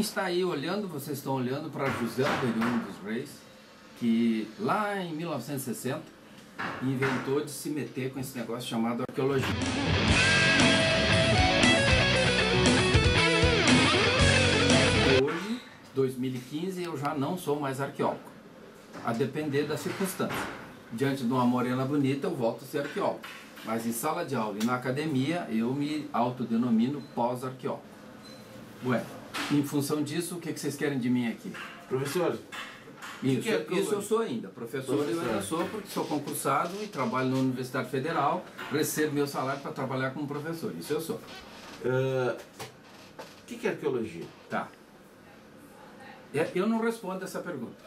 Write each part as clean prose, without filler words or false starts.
Está aí olhando, vocês estão olhando para José Alberione dos Reis, que lá em 1960 inventou de se meter com esse negócio chamado arqueologia. Hoje, 2015, eu já não sou mais arqueólogo, a depender da circunstância. Diante de uma morena bonita, eu volto a ser arqueólogo. Mas em sala de aula e na academia, eu me autodenomino pós-arqueólogo. Ué, em função disso, o que vocês querem de mim aqui? Professor, Isso eu sou ainda. Professor eu ainda sou, porque sou concursado e trabalho na Universidade Federal, recebo meu salário para trabalhar como professor. Isso eu sou. O que é arqueologia? Tá. Eu não respondo essa pergunta.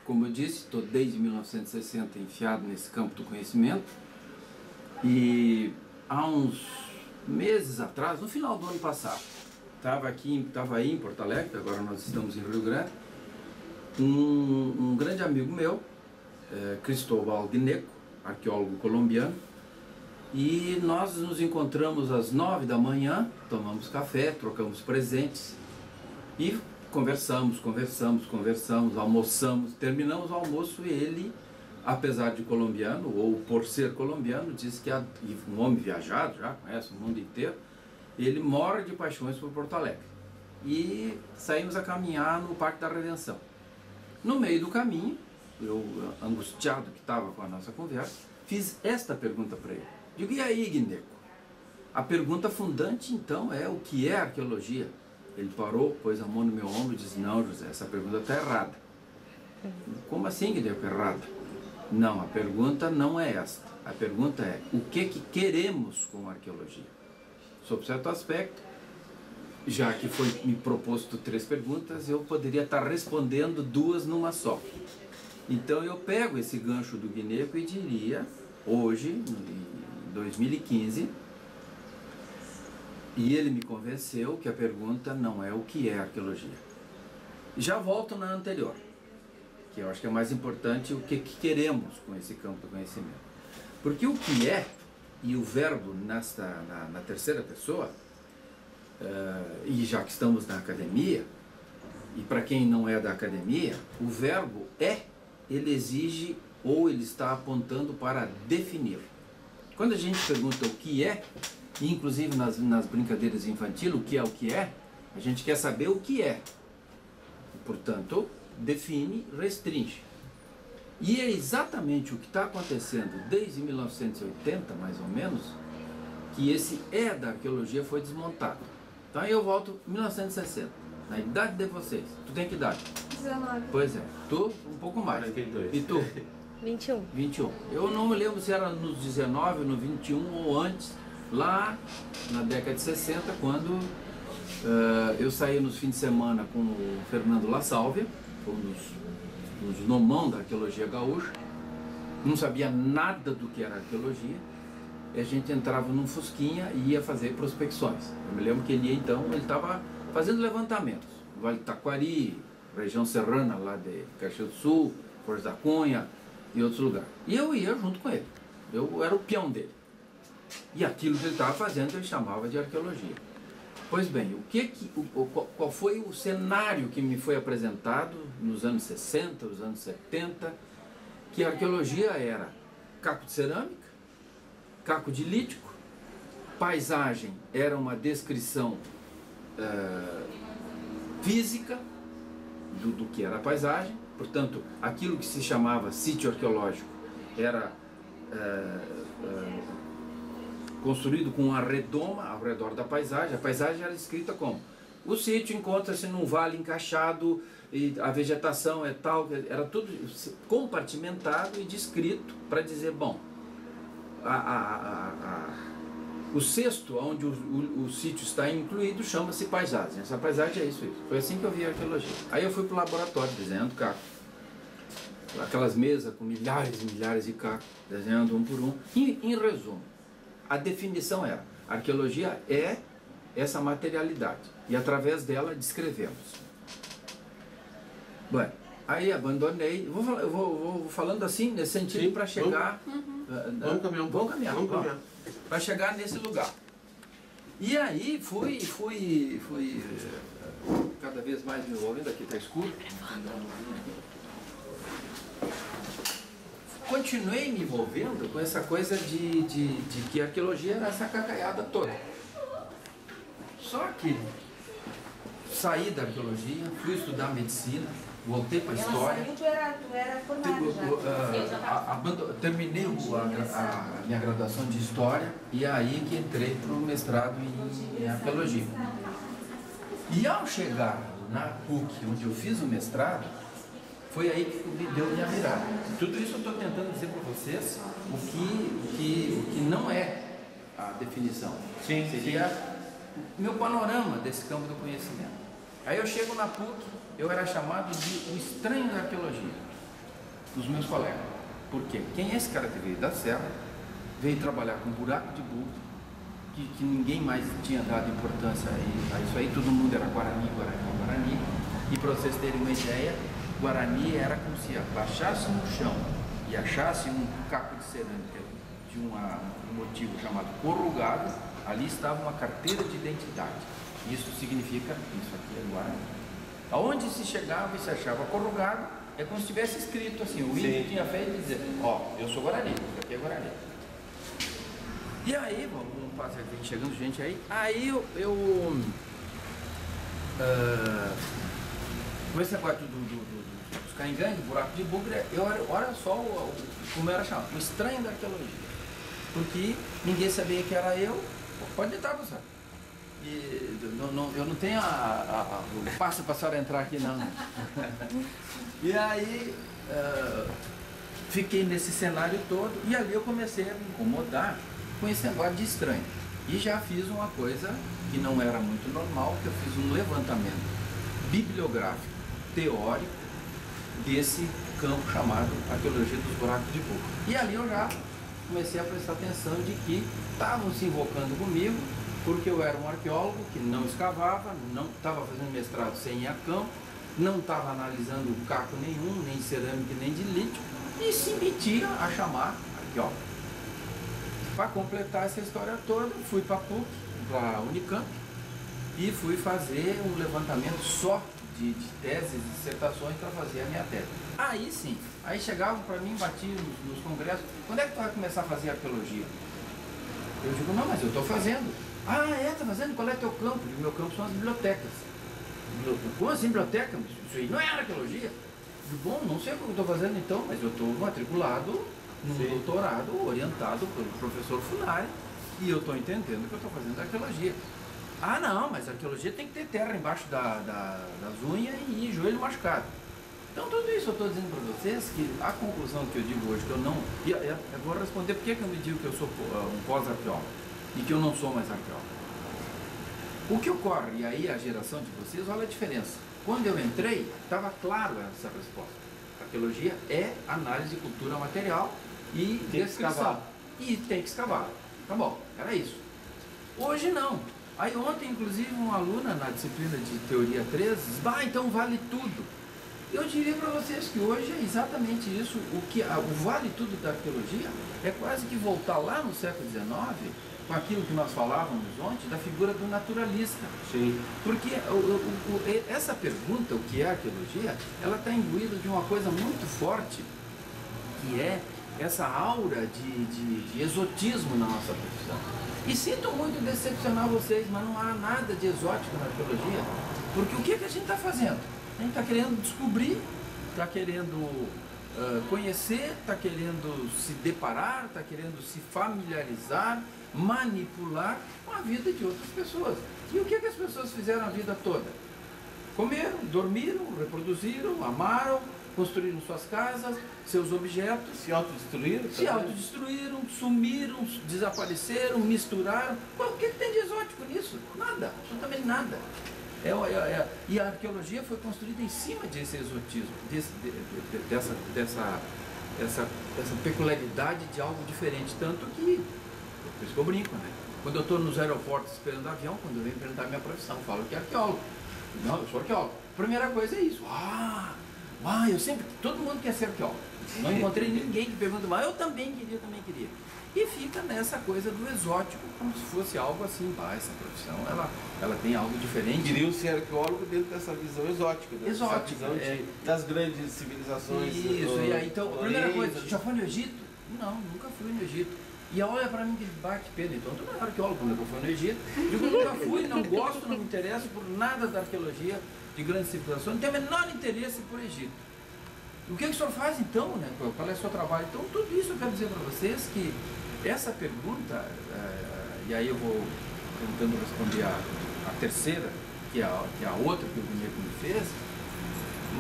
Como eu disse, estou desde 1960 enfiado nesse campo do conhecimento e há uns meses atrás, no final do ano passado, estava aí em Porto Alegre, agora nós estamos em Rio Grande, um grande amigo meu, Cristóbal Gnecco, arqueólogo colombiano, e nós nos encontramos às 9 da manhã, tomamos café, trocamos presentes e conversamos, almoçamos, terminamos o almoço e ele, apesar de colombiano, ou por ser colombiano, disse que um homem viajado, já conhece o mundo inteiro, ele mora de paixões por Porto Alegre. E saímos a caminhar no Parque da Redenção. No meio do caminho, eu, angustiado que estava com a nossa conversa, fiz esta pergunta para ele. Digo, e aí, Gnecco? A pergunta fundante, então, é o que é arqueologia? Ele parou, pôs a mão no meu ombro e disse, não, José, essa pergunta está errada. Como assim, Gnecco, errada? Não, a pergunta não é esta. A pergunta é, o que queremos com a arqueologia? Sob certo aspecto, já que foi me proposto 3 perguntas, eu poderia estar respondendo 2 numa só. Então eu pego esse gancho do Gnecco e diria, hoje, em 2015, e ele me convenceu que a pergunta não é o que é arqueologia. Já volto na anterior, que eu acho que é mais importante o que queremos com esse campo do conhecimento. Porque o que é, e o verbo na terceira pessoa, e já que estamos na academia, e para quem não é da academia, o verbo é, ele exige ou ele está apontando para definir. Quando a gente pergunta o que é, inclusive nas brincadeiras infantis, o que é, a gente quer saber o que é. Portanto, define, restringe. E é exatamente o que está acontecendo desde 1980, mais ou menos, que esse da arqueologia foi desmontado. Então aí eu volto em 1960, na idade de vocês. Tu tem que idade? 19. Pois é. Tu, um pouco mais. 42. E tu? 21. 21. Eu não me lembro se era nos 19, no 21 ou antes, lá na década de 60, quando eu saí nos fins de semana com o Fernando La Sálvia, um dos nomão da arqueologia gaúcha, não sabia nada do que era arqueologia, e a gente entrava num fusquinha e ia fazer prospecções. Eu me lembro que ele estava fazendo levantamentos, Vale do Taquari, região serrana lá de Caxias do Sul, Força da Cunha e outros lugares. E eu ia junto com ele, eu era o peão dele. E aquilo que ele estava fazendo ele chamava de arqueologia. Pois bem, qual foi o cenário que me foi apresentado nos anos 60, os anos 70, que a arqueologia era caco de cerâmica, caco de lítico, paisagem era uma descrição física do que era a paisagem, portanto, aquilo que se chamava sítio arqueológico era construído com uma redoma ao redor da paisagem. A paisagem era escrita como? O sítio encontra-se num vale encaixado e a vegetação é tal, era tudo compartimentado e descrito para dizer, bom, o cesto onde o sítio está incluído chama-se paisagem. Essa paisagem é isso. Foi assim que eu vi a arqueologia. Aí eu fui para o laboratório desenhando caco. Aquelas mesas com milhares e milhares de cacos, desenhando um por um. E, em resumo, a definição era, a arqueologia é essa materialidade, e através dela descrevemos. Bem, aí abandonei, eu vou falando assim, nesse sentido, para chegar... Vamos caminhar um pouco. Vamos caminhar. Para chegar nesse lugar. E aí fui cada vez mais me envolvendo, aqui está escuro. Continuei me envolvendo com essa coisa de que a arqueologia era essa cacaiada toda. Só que saí da arqueologia, fui estudar medicina, voltei para a história. Tu era formado já. Terminei a minha graduação de história e aí que entrei para o mestrado em arqueologia. E ao chegar na PUC, onde eu fiz o mestrado, foi aí que me deu minha virada. Tudo isso eu estou tentando dizer para vocês o que não é a definição. Sim, seria meu panorama desse campo do conhecimento. Aí eu chego na PUC, eu era chamado de o estranho da arqueologia, dos meus colegas. Por quê? Quem é esse cara que veio da Serra, veio trabalhar com buraco de burro, que ninguém mais tinha dado importância a isso aí, todo mundo era Guarani. E para vocês terem uma ideia, Guarani era como se abaixasse no chão e achasse um caco de cerâmica de um motivo chamado corrugado, ali estava uma carteira de identidade. Isso significa, isso aqui é Guarani. Aonde se chegava e se achava corrugado, é como se tivesse escrito assim, o índio tinha feito e dizer, ó, eu sou Guarani, isso aqui é Guarani. E aí, vamos passar aqui, chegando gente aí eu com esse negócio dos cainganhos, do buraco de bugre, olha só como era chamado, o estranho da arqueologia. Porque ninguém sabia que era eu, pode estar, professor. E eu não tenho o passo para a senhora entrar aqui, não. E aí, fiquei nesse cenário todo e ali eu comecei a me incomodar com esse negócio de estranho. E já fiz uma coisa que não era muito normal, que eu fiz um levantamento bibliográfico, teórico, desse campo chamado arqueologia dos buracos de burro. E ali eu já comecei a prestar atenção de que estavam se invocando comigo, porque eu era um arqueólogo que não escavava, não estava fazendo mestrado sem ir a campo, não estava analisando caco nenhum, nem cerâmica, nem de lítio, e se metia a chamar arqueólogo. Para completar essa história toda, fui para a PUC, para a Unicamp, e fui fazer um levantamento só de teses e dissertações para fazer a minha tese. Aí sim, aí chegavam para mim, batiam nos congressos, quando é que tu vai começar a fazer arqueologia? Eu digo, não, mas eu estou fazendo. Ah, está fazendo? Qual é teu campo? O meu campo são as bibliotecas. Como assim biblioteca? Isso aí não é arqueologia? Eu digo, bom, não sei o que eu estou fazendo então, mas eu estou matriculado num doutorado orientado pelo professor Funari e eu estou entendendo que eu estou fazendo arqueologia. Ah, não, mas a arqueologia tem que ter terra embaixo das unhas e joelho machucado. Então tudo isso eu estou dizendo para vocês que a conclusão que eu digo hoje, que eu não... Eu vou responder por que eu me digo que eu sou um pós-arqueólogo e que eu não sou mais arqueólogo. O que ocorre, e aí a geração de vocês, olha a diferença. Quando eu entrei, estava claro essa resposta. A arqueologia é análise de cultura material e descrição. E tem que escavar. Tá bom, era isso. Hoje não. Aí ontem, inclusive, uma aluna na disciplina de Teoria 3 disse, então vale tudo. Eu diria para vocês que hoje é exatamente isso. O vale tudo da arqueologia é quase que voltar lá no século XIX, com aquilo que nós falávamos ontem, da figura do naturalista. Sim. Porque essa pergunta, o que é arqueologia, ela está imbuída de uma coisa muito forte, que é essa aura de exotismo na nossa profissão. E sinto muito decepcionar vocês, mas não há nada de exótico na arqueologia, porque o que a gente está fazendo? A gente está querendo descobrir, está querendo conhecer, está querendo se deparar, está querendo se familiarizar, manipular com a vida de outras pessoas. E o que as pessoas fizeram a vida toda? Comeram, dormiram, reproduziram, amaram, construíram suas casas, seus objetos. Se autodestruíram? Se autodestruíram, sumiram, desapareceram, misturaram. O que tem de exótico nisso? Nada, absolutamente nada. E a arqueologia foi construída em cima desse exotismo, dessa peculiaridade de algo diferente. Tanto que, por isso que eu brinco, né? Quando eu estou nos aeroportos esperando avião, quando eu venho apresentar minha profissão, eu falo que é arqueólogo. Não, eu sou arqueólogo. Primeira coisa é isso. Eu sempre, todo mundo quer ser arqueólogo. Não encontrei ninguém que pergunta, mas eu também queria. E fica nessa coisa do exótico, como se fosse algo assim, essa profissão, ela tem algo diferente. Queriam ser arqueólogo dentro dessa visão exótica, né? Exótica, das grandes civilizações. Isso, e aí, então, a primeira coisa, já foi no Egito? Não, nunca fui no Egito. E olha pra mim que bate, Pedro, então tu não é arqueólogo quando eu fui no Egito. Digo, eu nunca fui, não gosto, não me interesso por nada da arqueologia de grandes civilizações, não tenho o menor interesse por Egito. O que o senhor faz então, né? Qual é o seu trabalho? Então, tudo isso eu quero dizer para vocês que essa pergunta, e aí eu vou tentando responder a terceira, que é a outra que o Guilherme me fez,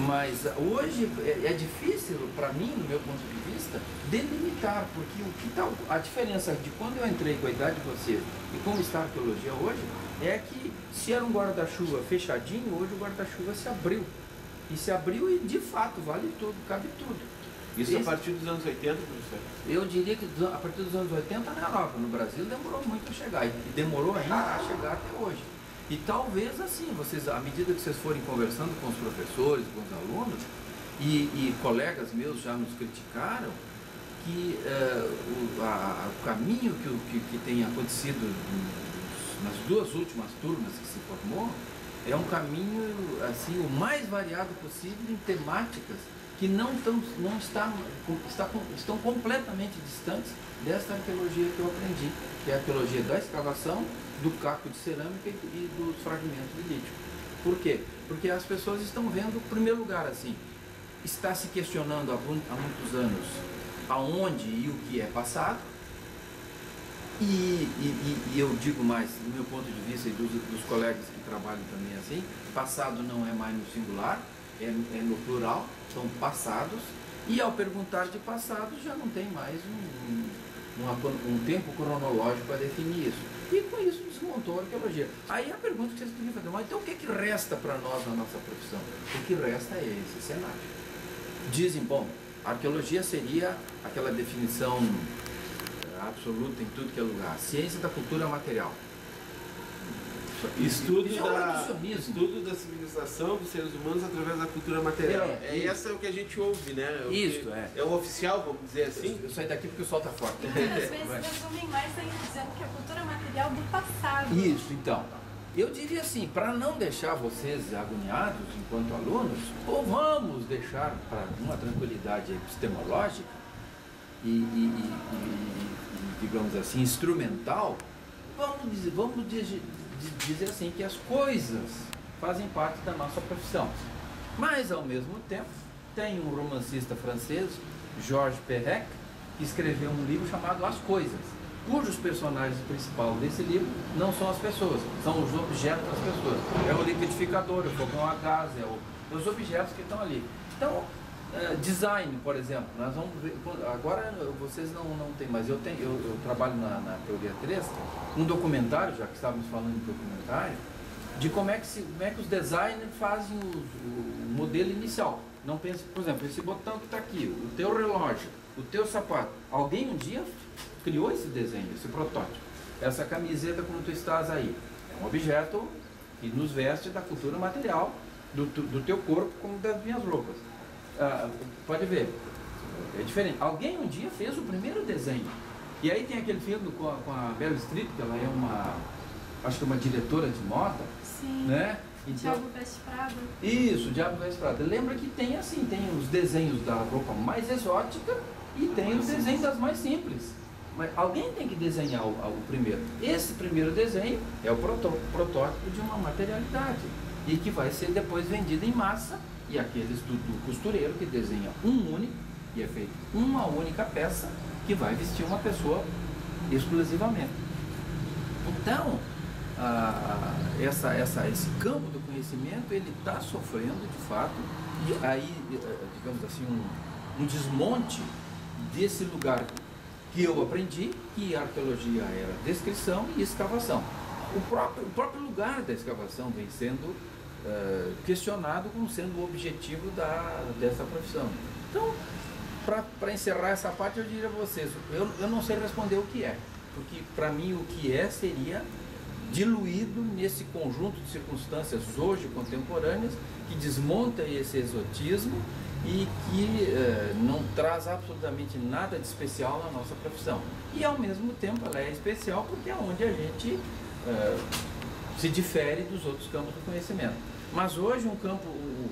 mas hoje é difícil para mim, do meu ponto de vista, delimitar, porque o que tá, a diferença de quando eu entrei com a idade de vocês e como está a arqueologia hoje, é que se era um guarda-chuva fechadinho, hoje o guarda-chuva se abriu. E se abriu e de fato vale tudo, cabe tudo. Isso a partir dos anos 80, professor? Eu diria que a partir dos anos 80 na Europa, no Brasil demorou muito a chegar e demorou ainda a chegar até hoje. E talvez assim, vocês, à medida que vocês forem conversando com os professores, com os alunos, e colegas meus já nos criticaram, que o caminho que tem acontecido nas duas últimas turmas que se formou, é um caminho assim, o mais variado possível em temáticas que estão completamente distantes dessa arqueologia que eu aprendi, que é a arqueologia da escavação, do caco de cerâmica e dos fragmentos de lítio. Por quê? Porque as pessoas estão vendo, em primeiro lugar, assim, está se questionando há muitos anos aonde e o que é passado, e eu digo mais, do meu ponto de vista e dos colegas que trabalham também assim, passado não é mais no singular, é no plural, são passados, e ao perguntar de passado já não tem mais um tempo cronológico a definir isso. E com isso desmontou a arqueologia. Aí a pergunta que vocês podem fazer, mas então o que resta para nós na nossa profissão? O que resta é esse cenário. Dizem, bom, a arqueologia seria aquela definição absoluta em tudo que é lugar, ciência da cultura material. Estudo da civilização dos seres humanos através da cultura material. Essa é o que a gente ouve, né? É o oficial, vamos dizer assim. Eu saí daqui porque o sol está forte. Às vezes resumem mais ainda dizendo que a cultura material do passado. Isso, então. Eu diria assim, para não deixar vocês agoniados enquanto alunos, ou vamos deixar para uma tranquilidade epistemológica digamos assim, instrumental, vamos dizer assim que as coisas fazem parte da nossa profissão. Mas, ao mesmo tempo, tem um romancista francês, Georges Perec, que escreveu um livro chamado As Coisas, cujos personagens principais desse livro não são as pessoas, são os objetos das pessoas. É o liquidificador, o fogão a gás, os objetos que estão ali. Então, design, por exemplo, nós vamos ver, agora vocês não têm, mas eu trabalho na Teoria 3, um documentário, já que estávamos falando de documentário, de como é que os designers fazem o modelo inicial. Não pense, por exemplo, esse botão que está aqui, o teu relógio, o teu sapato. Alguém um dia criou esse desenho, esse protótipo. Essa camiseta como tu estás aí, é um objeto que nos veste da cultura material do teu corpo como das minhas roupas. Pode ver, é diferente. Alguém um dia fez o primeiro desenho. E aí tem aquele filme com a Meryl Streep, que ela é acho que uma diretora de moda. Sim. Né? Então, Diabo Veste Prada. Isso, Diabo Veste Prada. Lembra que tem assim, tem os desenhos da roupa mais exótica e tem os desenhos das mais simples. Mas alguém tem que desenhar o primeiro. Esse primeiro desenho é o protótipo de uma materialidade e que vai ser depois vendido em massa. E aqueles do costureiro que desenha um único, e é feito uma única peça que vai vestir uma pessoa exclusivamente. Então, esse campo do conhecimento, ele está sofrendo de fato, e aí, digamos assim, um desmonte desse lugar que eu aprendi, que a arqueologia era descrição e escavação. O próprio lugar da escavação vem sendo questionado como sendo o objetivo dessa profissão. Então, para encerrar essa parte, eu diria a vocês, eu não sei responder o que é, porque para mim o que é seria diluído nesse conjunto de circunstâncias hoje contemporâneas que desmonta esse exotismo e que não traz absolutamente nada de especial na nossa profissão. E ao mesmo tempo ela é especial porque é onde a gente se difere dos outros campos do conhecimento. Mas hoje um campo, o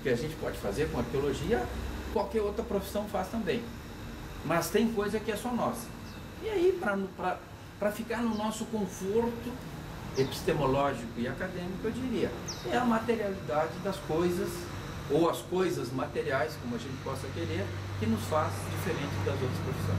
que a gente pode fazer com arqueologia, qualquer outra profissão faz também. Mas tem coisa que é só nossa. E aí, para ficar no nosso conforto epistemológico e acadêmico, eu diria, é a materialidade das coisas, ou as coisas materiais, como a gente possa querer, que nos faz diferente das outras profissões.